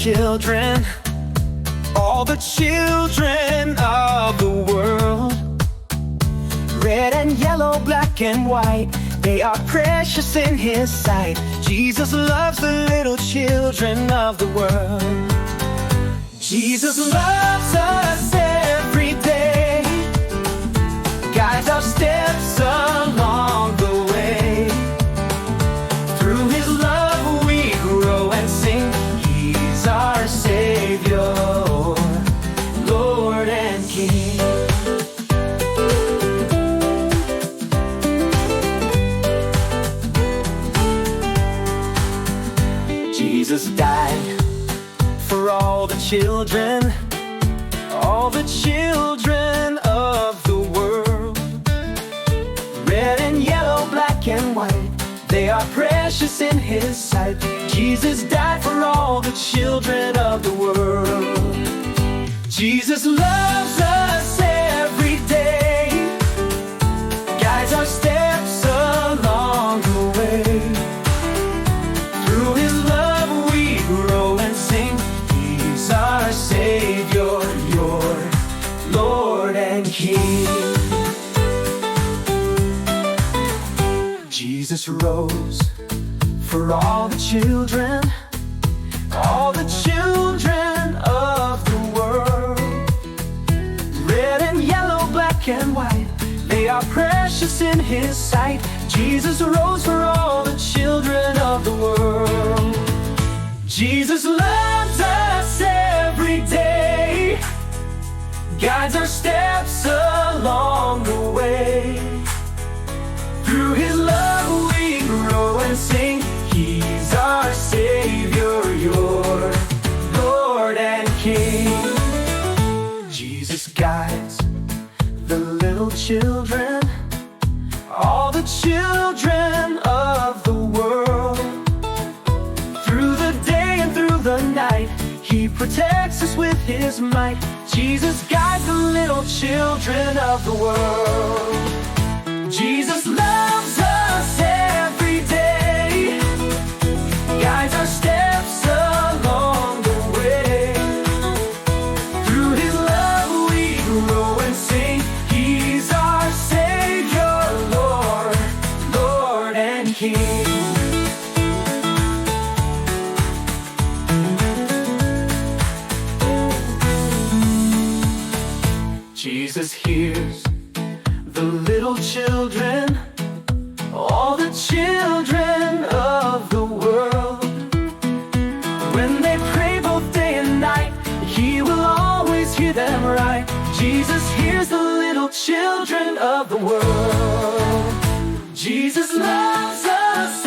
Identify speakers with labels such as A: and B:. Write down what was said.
A: children, all the children of the world. Red and yellow, black and white, they are precious in His sight. Jesus loves the little children of the world. Jesus loves us every day, guides our steps along the way. Through His love we grow and sing. He's our Savior, Lord and King. Jesus died for all the children of the world. Red and yellow, black and white, they are precious in His sight. Jesus died for all the children of the world. Jesus loves us every day, guides our steps along the way. Through His love we grow and sing. He's our Savior, your Lord and King. Jesus rose for all the children of the world. Red and yellow, black and white, they are precious in His sight. Jesus rose for all the children of the world. Jesus loves us every day, guides our steps along the way. Through His love we grow and sing. He's our Savior, your Lord and King. Jesus guides the little children, all the children of the world. Through the day and through the night, He protects us with His might. Jesus guides the little children of the world. Jesus loves us every day, guides our steps along the way. Through His love we grow and sing. He's our Savior, Lord and King. Jesus hears the little children, all the children of the world. When they pray both day and night, He will always hear them right. Jesus hears the little children of the world. Jesus loves us